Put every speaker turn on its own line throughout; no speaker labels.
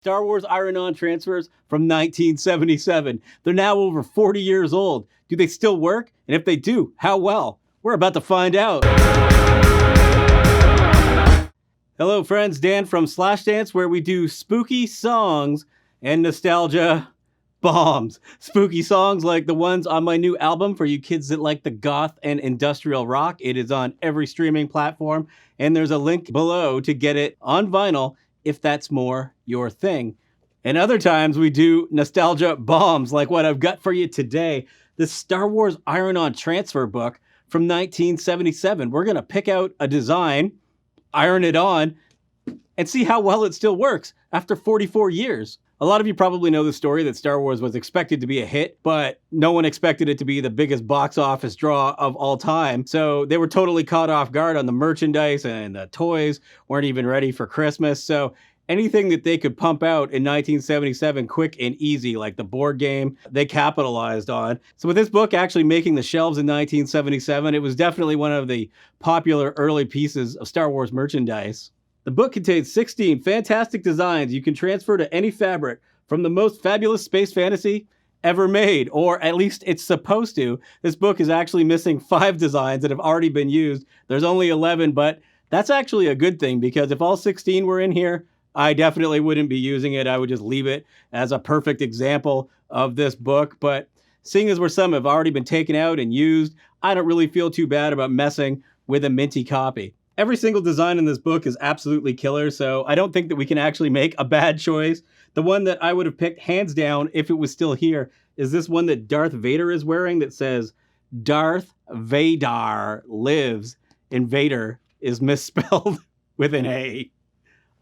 Star Wars Iron-On transfers from 1977. They're now over 40 years old. Do they still work? And if they do, how well? We're about to find out. Hello friends, Dan from Slashdance, where we do spooky songs and nostalgia bombs. Spooky songs like the ones on my new album for you kids that like the goth and industrial rock. It is on every streaming platform, and there's a link below to get it on vinyl if that's more your thing. And other times we do nostalgia bombs like what I've got for you today, this Star Wars Iron-On transfer book from 1977. We're going to pick out a design, iron it on, and see how well it still works after 44 years. A lot of you probably know the story that Star Wars was expected to be a hit, but no one expected it to be the biggest box office draw of all time. So they were totally caught off guard on the merchandise, and the toys weren't even ready for Christmas. So anything that they could pump out in 1977 quick and easy, like the board game, they capitalized on. So with this book actually making the shelves in 1977, it was definitely one of the popular early pieces of Star Wars merchandise. The book contains 16 fantastic designs you can transfer to any fabric from the most fabulous space fantasy ever made, or at least it's supposed to. This book is actually missing 5 designs that have already been used. There's only 11, but that's actually a good thing, because if all 16 were in here, I definitely wouldn't be using it. I would just leave it as a perfect example of this book. But seeing as where some have already been taken out and used, I don't really feel too bad about messing with a minty copy. Every single design in this book is absolutely killer, so I don't think that we can actually make a bad choice. The one that I would have picked hands down if it was still here is this one that Darth Vader is wearing that says, Darth Vader lives, and Vader is misspelled with an A.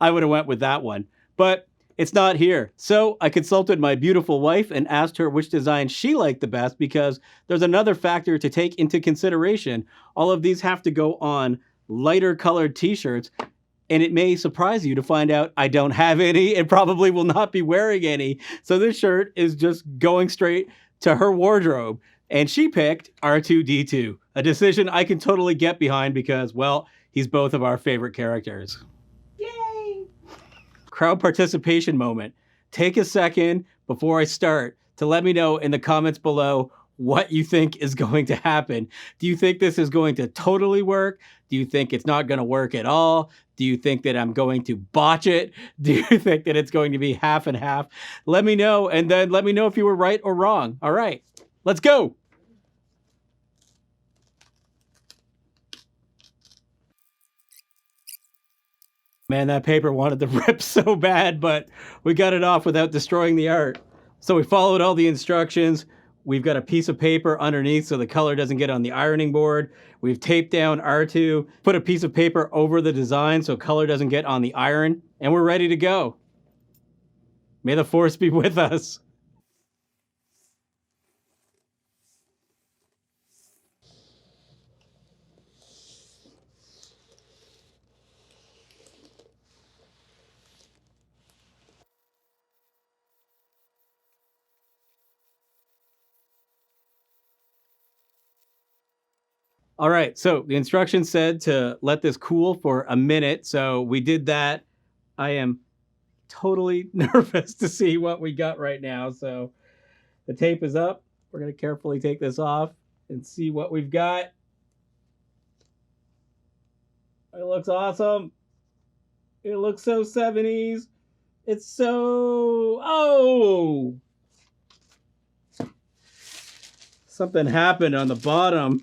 I would have went with that one, but it's not here. So I consulted my beautiful wife and asked her which design she liked the best, because there's another factor to take into consideration. All of these have to go on lighter colored t-shirts, and it may surprise you to find out I don't have any and probably will not be wearing any. So this shirt is just going straight to her wardrobe, and she picked R2-D2, a decision I can totally get behind because, well, he's both of our favorite characters.
Yay!
Crowd participation moment. Take a second before I start to let me know in the comments below what you think is going to happen. Do you think this is going to totally work? Do you think it's not going to work at all? Do you think that I'm going to botch it? Do you think that it's going to be half and half? Let me know, and then let me know if you were right or wrong. All right, let's go. Man, that paper wanted to rip so bad, but we got it off without destroying the art. So we followed all the instructions. We've got a piece of paper underneath so the color doesn't get on the ironing board. We've taped down R2, put a piece of paper over the design so color doesn't get on the iron, and we're ready to go. May the Force be with us. All right, so the instructions said to let this cool for a minute, so we did that. I am totally nervous to see what we got right now. So the tape is up. We're going to carefully take this off and see what we've got. It looks awesome. It looks so 70s. It's so... Oh! Something happened on the bottom.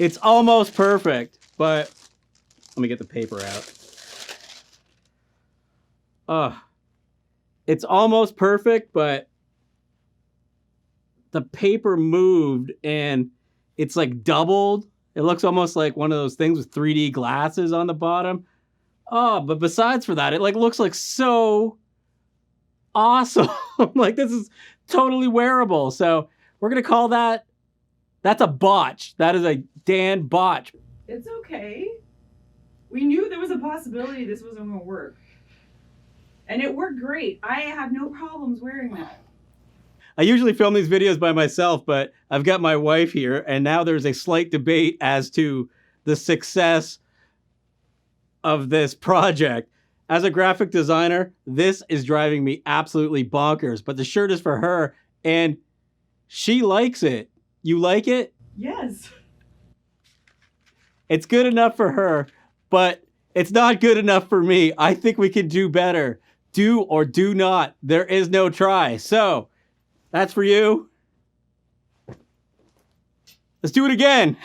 It's almost perfect, but let me get the paper out. It's almost perfect, but the paper moved and it's like doubled. It looks almost like one of those things with 3D glasses on the bottom. But besides for that, it like looks like so awesome. Like this is totally wearable. So we're going to call that, that's a botch. That is a Dan botch.
It's okay. We knew there was a possibility this wasn't going to work. And it worked great. I have no problems wearing that.
I usually film these videos by myself, but I've got my wife here, and now there's a slight debate as to the success of this project. As a graphic designer, this is driving me absolutely bonkers, but the shirt is for her and she likes it. You like it?
Yes.
It's good enough for her, but it's not good enough for me. I think we can do better. Do or do not. There is no try. So, that's for you. Let's do it again.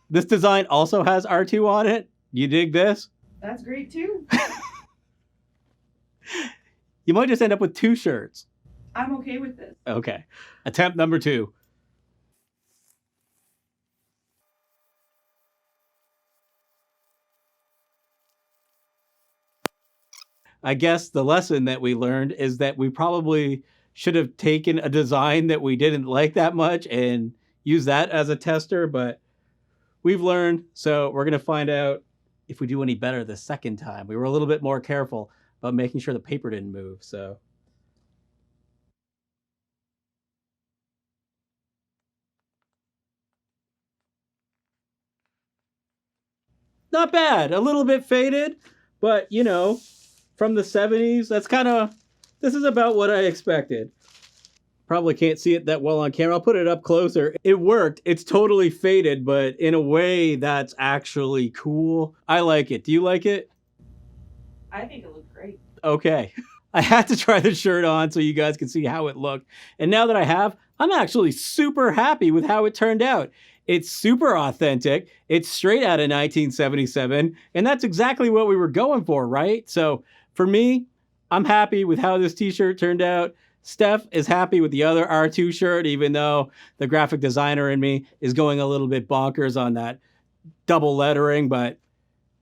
This design also has R2 on it. You dig this?
That's great too.
You might just end up with 2 shirts.
I'm okay with this.
Okay. Attempt number 2. I guess the lesson that we learned is that we probably should have taken a design that we didn't like that much and use that as a tester, but we've learned, so we're going to find out if we do any better the second time. We were a little bit more careful about making sure the paper didn't move, so. Not bad. A little bit faded, but you know, from the 70s, this is about what I expected. Probably can't see it that well on camera. I'll put it up closer. It worked. It's totally faded, but in a way that's actually cool. I like it. Do you like it?
I think it looked great.
Okay. I had to try the shirt on so you guys can see how it looked. And now that I have, I'm actually super happy with how it turned out. It's super authentic. It's straight out of 1977. And that's exactly what we were going for, right? So for me, I'm happy with how this t-shirt turned out. Steph is happy with the other R2 shirt, even though the graphic designer in me is going a little bit bonkers on that double lettering, but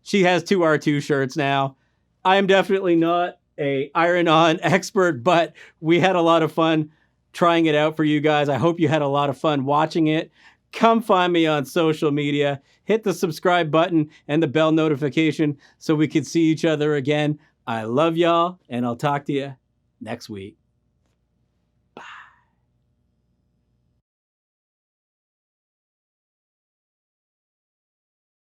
she has 2 R2 shirts now. I am definitely not a Iron-On expert, but we had a lot of fun trying it out for you guys. I hope you had a lot of fun watching it. Come find me on social media. Hit the subscribe button and the bell notification so we can see each other again. I love y'all, and I'll talk to you next week.